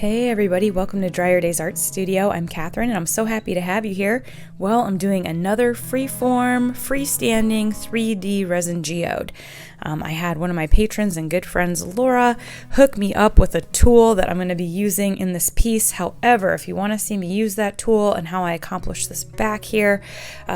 Hey everybody, welcome to Dryer Days Art Studio. I'm Catherine and I'm so happy to have you here. Well, I'm doing another freeform, freestanding 3D resin geode. I had one of my patrons and good friends, Laura, hook me up with a tool that I'm going to be using in this piece. However, if you want to see me use that tool and how I accomplish this back here,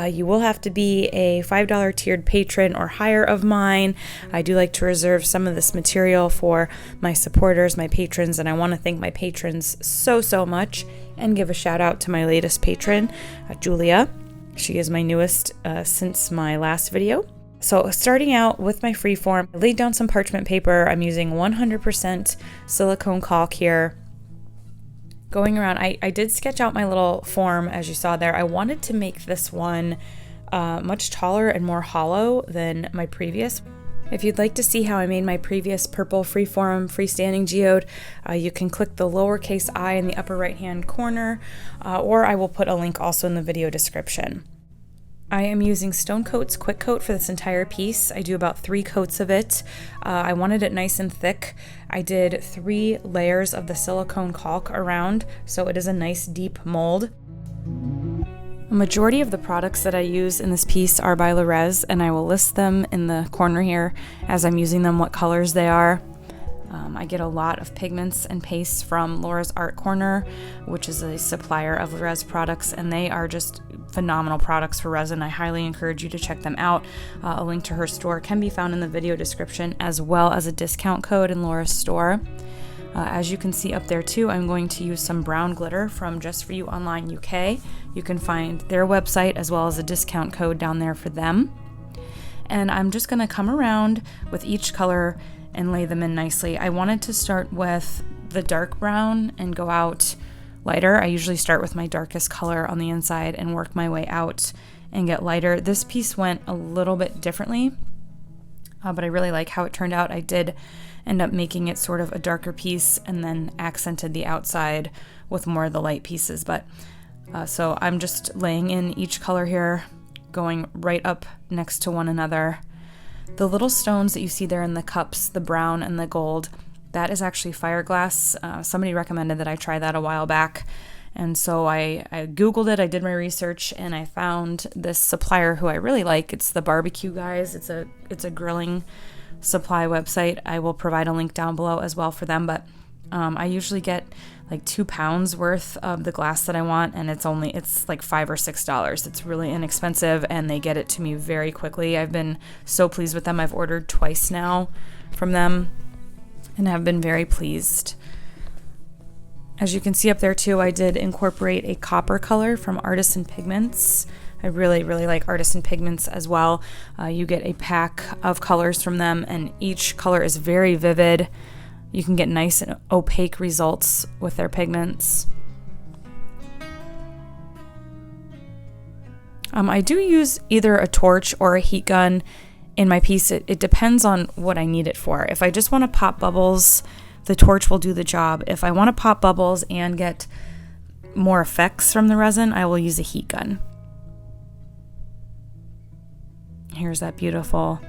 you will have to be a $5 tiered patron or higher of mine. I do like to reserve some of this material for my supporters, my patrons, and I want to thank my patrons so much and give a shout out to my latest patron, Julia. She is my newest since my last video. So starting out with my freeform, I laid down some parchment paper. I'm using 100% silicone caulk here. Going around, I did sketch out my little form as you saw there. I wanted to make this one much taller and more hollow than my previous. If you'd like to see how I made my previous purple freeform freestanding geode, you can click the lowercase I in the upper right hand corner, or I will put a link also in the video description. I am using Stone Coat's Quick Coat for this entire piece. I do about 3 coats of it. I wanted it nice and thick. I did 3 layers of the silicone caulk around, so it is a nice deep mold. A majority of the products that I use in this piece are by Resin, and I will list them in the corner here as I'm using them, what colors they are. I get a lot of pigments and pastes from Laura's Art Corner, which is a supplier of resin products, and they are just phenomenal products for resin. I highly encourage you to check them out. A link to her store can be found in the video description, as well as a discount code in Laura's store. As you can see up there too, I'm going to use some brown glitter from Just For You Online UK. You can find their website as well as a discount code down there for them. And I'm just going to come around with each color and lay them in nicely. I wanted to start with the dark brown and go out lighter. I usually start with my darkest color on the inside and work my way out and get lighter. This piece went a little bit differently, but I really like how it turned out. I did end up making it sort of a darker piece and then accented the outside with more of the light pieces. But so I'm just laying in each color here, going right up next to one another. The little stones that you see there in the cups, the brown and the gold, that is actually fiberglass. Somebody recommended that I try that a while back. And so I Googled it, I did my research, and I found this supplier who I really like. It's the Barbecue Guys. It's a grilling supply website. I will provide a link down below as well for them. But I usually get like 2 pounds worth of the glass that I want, and it's like $5 or $6. It's really inexpensive, and they get it to me very quickly. I've been so pleased with them. I've ordered twice now from them and have been very pleased. As you can see up there too, I did incorporate a copper color from Artisan Pigments. I really like Artisan Pigments as well. You get a pack of colors from them, and each color is very vivid. You can get nice and opaque results with their pigments. I do use either a torch or a heat gun in my piece. It depends on what I need it for. If I just want to pop bubbles, the torch will do the job. If I want to pop bubbles and get more effects from the resin, I will use a heat gun. Here's that beautiful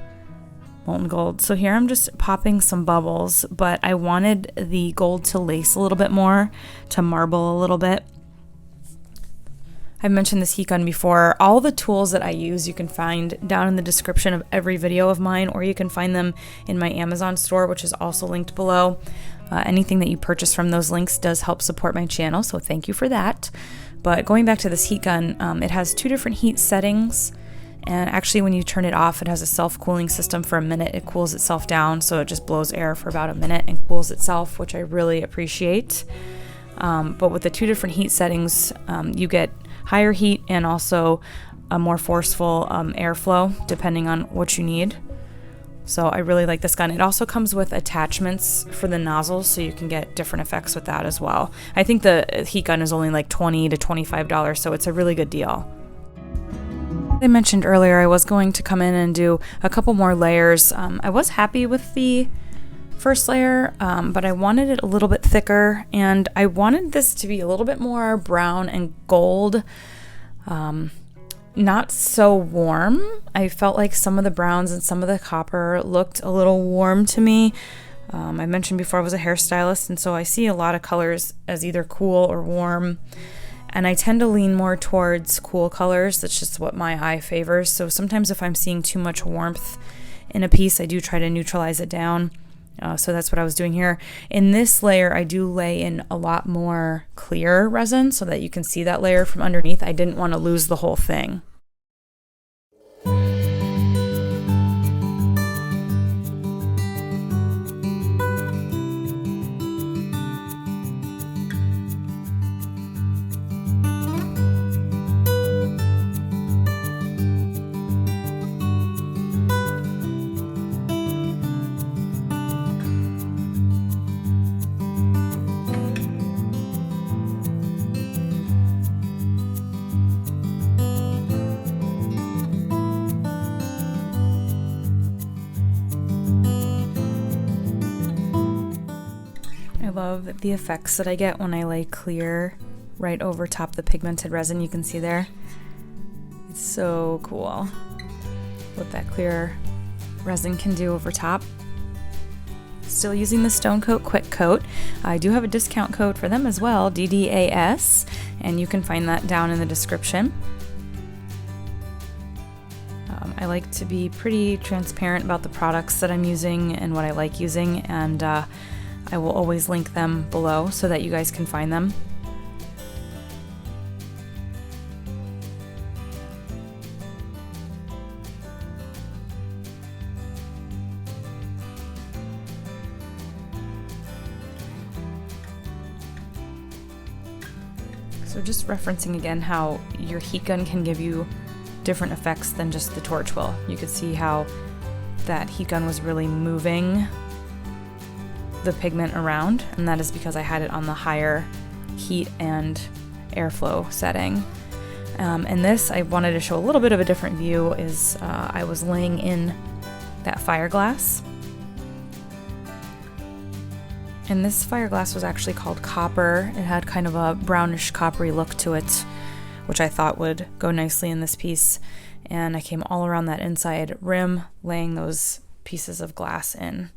molten gold. So here I'm just popping some bubbles, but I wanted the gold to lace a little bit more, to marble a little bit. I've mentioned this heat gun before. All the tools that I use you can find down in the description of every video of mine, or you can find them in my Amazon store, which is also linked below. Anything that you purchase from those links does help support my channel, so thank you for that. But going back to this heat gun, it has 2 different heat settings. And actually when you turn it off, it has a self-cooling system for a minute. It cools itself down, so it just blows air for about a minute and cools itself, which I really appreciate. But with the 2 different heat settings, you get higher heat and also a more forceful airflow depending on what you need. So I really like this gun. It also comes with attachments for the nozzles, so you can get different effects with that as well. I think the heat gun is only like $20 to $25, so it's a really good deal. I mentioned earlier I was going to come in and do a couple more layers. I was happy with the first layer, but I wanted it a little bit thicker, and I wanted this to be a little bit more brown and gold, not so warm. I felt like some of the browns and some of the copper looked a little warm to me. I mentioned before I was a hairstylist, and so I see a lot of colors as either cool or warm, and I tend to lean more towards cool colors. That's just what my eye favors. So sometimes if I'm seeing too much warmth in a piece, I do try to neutralize it down. So that's what I was doing here. In this layer, I do lay in a lot more clear resin so that you can see that layer from underneath. I didn't want to lose the whole thing. I love the effects that I get when I lay clear right over top the pigmented resin. You can see there. It's so cool what that clear resin can do over top. Still using the Stone Coat Quick Coat. I do have a discount code for them as well, DDAS, and you can find that down in the description. I like to be pretty transparent about the products that I'm using and what I like using, and I will always link them below so that you guys can find them. So just referencing again how your heat gun can give you different effects than just the torch will. You could see how that heat gun was really moving the pigment around, and that is because I had it on the higher heat and airflow setting. And this, I wanted to show a little bit of a different view, is I was laying in that fireglass. And this fireglass was actually called copper. It had kind of a brownish coppery look to it, which I thought would go nicely in this piece. And I came all around that inside rim, laying those pieces of glass in.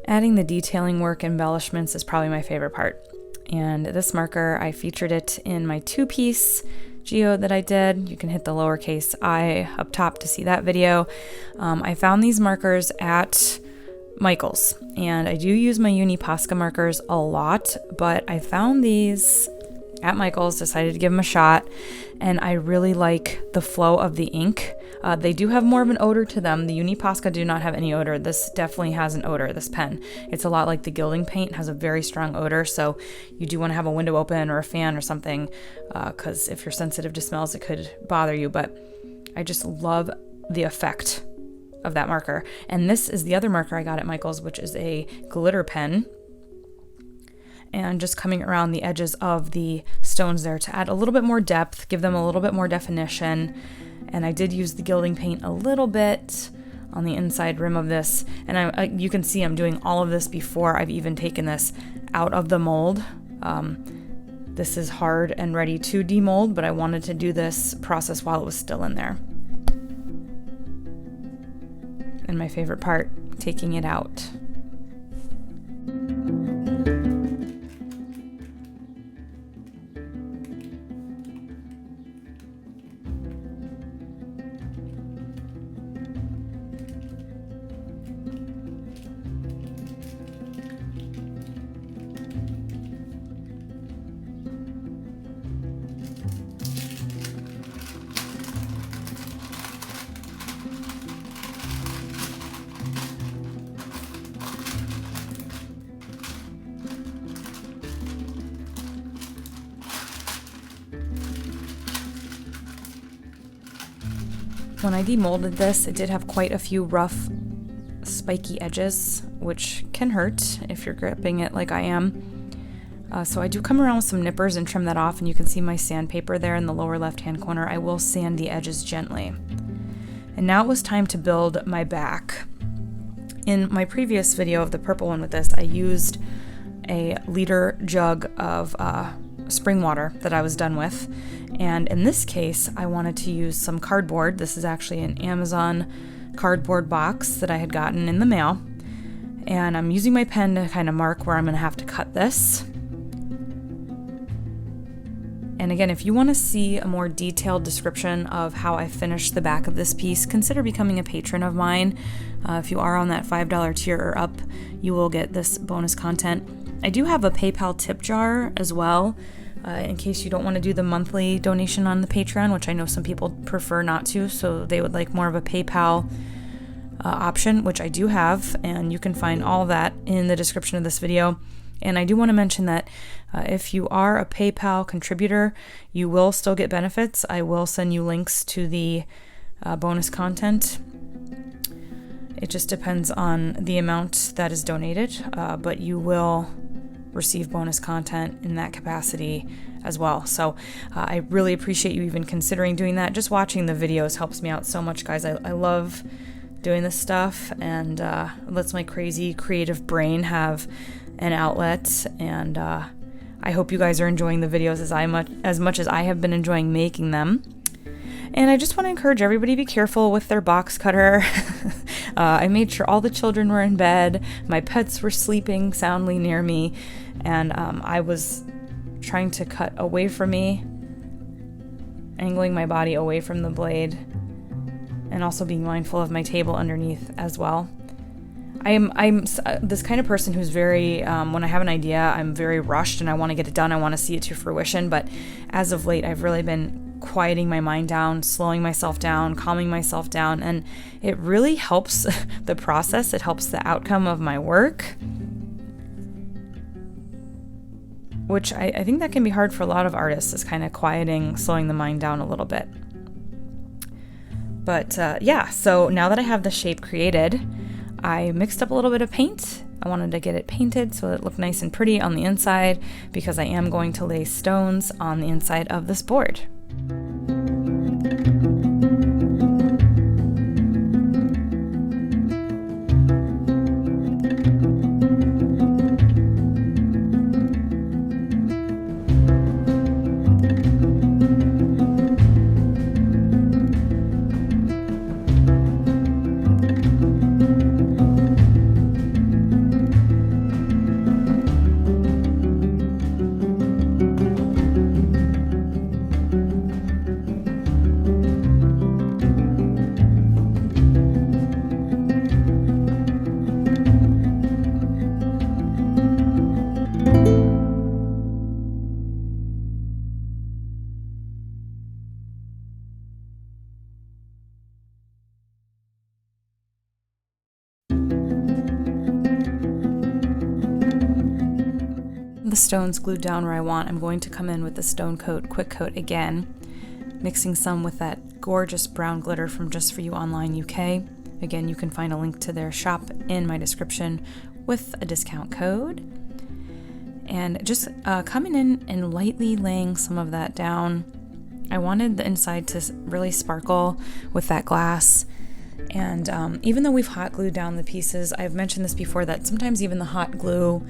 Adding the detailing work embellishments is probably my favorite part. And this marker, I featured it in my 2-piece geode that I did. You can hit the lowercase I up top to see that video. I found these markers at Michael's, and I do use my Uni Posca markers a lot, but I found these at Michael's, decided to give them a shot, and I really like the flow of the ink. They do have more of an odor to them. The Uni Posca do not have any odor. This definitely has an odor, this pen. It's a lot like the gilding paint, has a very strong odor, so you do want to have a window open or a fan or something, because if you're sensitive to smells, it could bother you, but I just love the effect of that marker. And this is the other marker I got at Michael's, which is a glitter pen, and just coming around the edges of the stones there to add a little bit more depth, give them a little bit more definition. And I did use the gilding paint a little bit on the inside rim of this, and you can see I'm doing all of this before I've even taken this out of the mold. This is hard and ready to demold, but I wanted to do this process while it was still in there. And my favorite part taking it out. When I demolded this, it did have quite a few rough, spiky edges, which can hurt if you're gripping it like I am. So I do come around with some nippers and trim that off, and you can see my sandpaper there in the lower left-hand corner. I will sand the edges gently. And now it was time to build my back. In my previous video of the purple one with this, I used a liter jug of spring water that I was done with. And in this case, I wanted to use some cardboard. This is actually an Amazon cardboard box that I had gotten in the mail. And I'm using my pen to kind of mark where I'm going to have to cut this. And again, if you want to see a more detailed description of how I finished the back of this piece, consider becoming a patron of mine. If you are on that $5 tier or up, you will get this bonus content. I do have a PayPal tip jar as well, in case you don't want to do the monthly donation on the Patreon, which I know some people prefer not to, so they would like more of a PayPal option, which I do have, and you can find all that in the description of this video. And I do want to mention that if you are a PayPal contributor, you will still get benefits. I will send you links to the bonus content. It just depends on the amount that is donated, but you will receive bonus content in that capacity as well. So I really appreciate you even considering doing that. Just watching the videos helps me out so much, guys. I love doing this stuff, and lets my crazy creative brain have an outlet. And I hope you guys are enjoying the videos as much as I have been enjoying making them. And I just want to encourage everybody to be careful with their box cutter. I made sure all the children were in bed. My pets were sleeping soundly near me. And I was trying to cut away from me, angling my body away from the blade, and also being mindful of my table underneath as well. I'm this kind of person who's very, when I have an idea, I'm very rushed and I want to get it done. I want to see it to fruition. But as of late, I've really been quieting my mind down, slowing myself down, calming myself down, and it really helps the process. It helps the outcome of my work, which I think that can be hard for a lot of artists, is kind of quieting, slowing the mind down a little bit. But yeah, so now that I have the shape created, I mixed up a little bit of paint. I wanted to get it painted so it looked nice and pretty on the inside, because I am going to lay stones on the inside of this board. The stones glued down where I want, I'm going to come in with the Stone Coat Quick Coat again, mixing some with that gorgeous brown glitter from Just For You Online UK. Again, you can find a link to their shop in my description with a discount code. And just coming in and lightly laying some of that down. I wanted the inside to really sparkle with that glass. And even though we've hot glued down the pieces, I've mentioned this before, that sometimes even the hot glue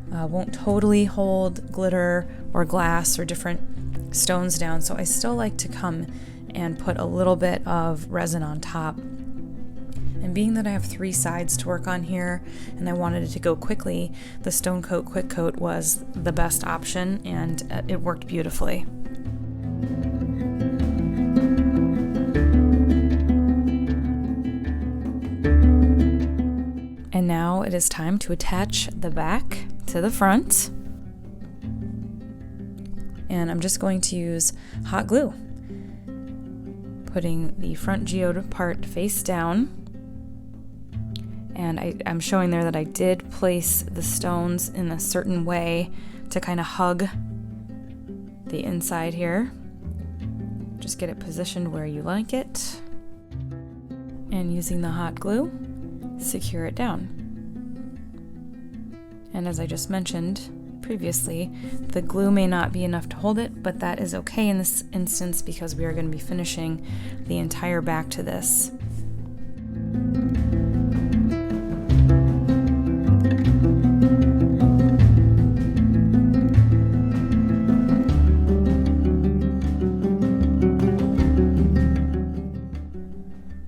won't totally hold glitter or glass or different stones down. So I still like to come and put a little bit of resin on top. And And being that I have 3 sides to work on here and I wanted it to go quickly, the Stone Coat Quick Coat was the best option, and it worked beautifully. And now it is time to attach the back to the front. And I'm just going to use hot glue, putting the front geode part face down. And I'm showing there that I did place the stones in a certain way to kind of hug the inside here. Just get it positioned where you like it. And using the hot glue, secure it down. And as I just mentioned previously, the glue may not be enough to hold it, but that is okay in this instance because we are going to be finishing the entire back to this.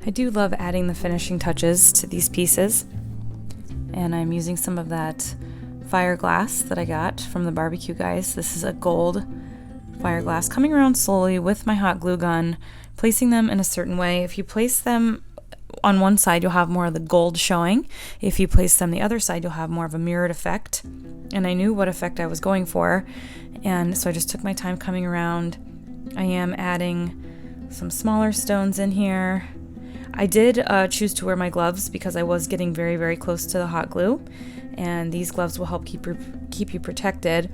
I do love adding the finishing touches to these pieces, and I'm using some of that fire glass that I got from the barbecue guys. This is a gold fire glass, coming around slowly with my hot glue gun, placing them in a certain way. If you place them on one side, you'll have more of the gold showing. If you place them the other side, you'll have more of a mirrored effect. And I knew what effect I was going for, and so I just took my time coming around. I am adding some smaller stones in here. I did choose to wear my gloves because I was getting very, very close to the hot glue, and these gloves will help keep you protected.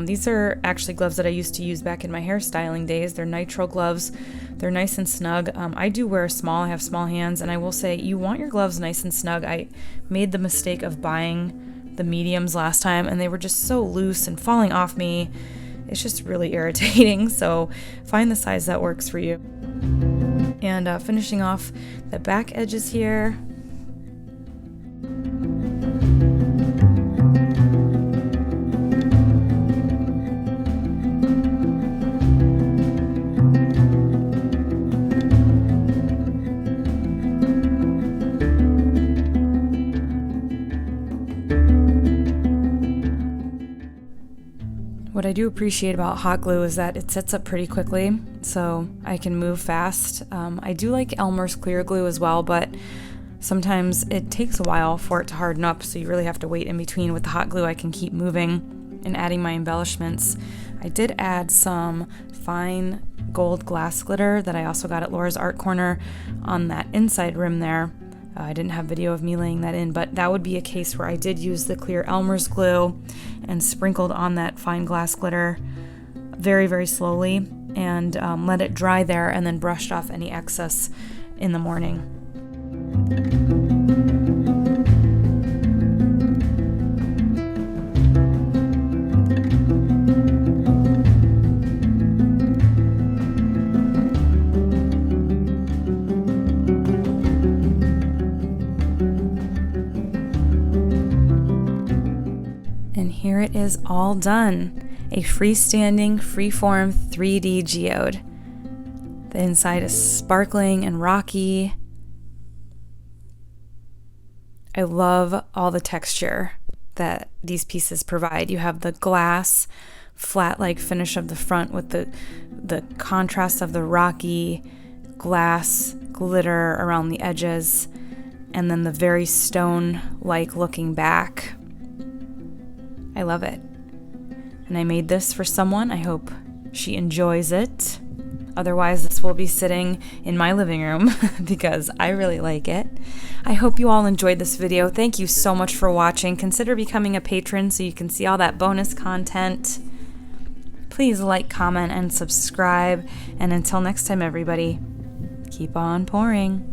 These are actually gloves that I used to use back in my hairstyling days. They're nitrile gloves. They're nice and snug. I do wear small. I have small hands, and I will say you want your gloves nice and snug. I made the mistake of buying the mediums last time, and they were just so loose and falling off me. It's just really irritating, so find the size that works for you. And finishing off the back edges here. What I do appreciate about hot glue is that it sets up pretty quickly, so I can move fast. I do like Elmer's clear glue as well, but sometimes it takes a while for it to harden up, so you really have to wait in between. With the hot glue, I can keep moving and adding my embellishments. I did add some fine gold glass glitter that I also got at Laura's Art Corner on that inside rim there. I didn't have video of me laying that in, but that would be a case where I did use the clear Elmer's glue and sprinkled on that fine glass glitter very, very slowly and let it dry there, and then brushed off any excess in the morning. And here it is all done. A freestanding, freeform 3D geode. The inside is sparkling and rocky. I love all the texture that these pieces provide. You have the glass, flat-like finish of the front with the contrast of the rocky glass glitter around the edges, and then the very stone-like looking back. I love it. And I made this for someone. I hope she enjoys it. Otherwise, this will be sitting in my living room because I really like it. I hope you all enjoyed this video. Thank you so much for watching. Consider becoming a patron so you can see all that bonus content. Please like, comment, and subscribe. And until next time, everybody, keep on pouring.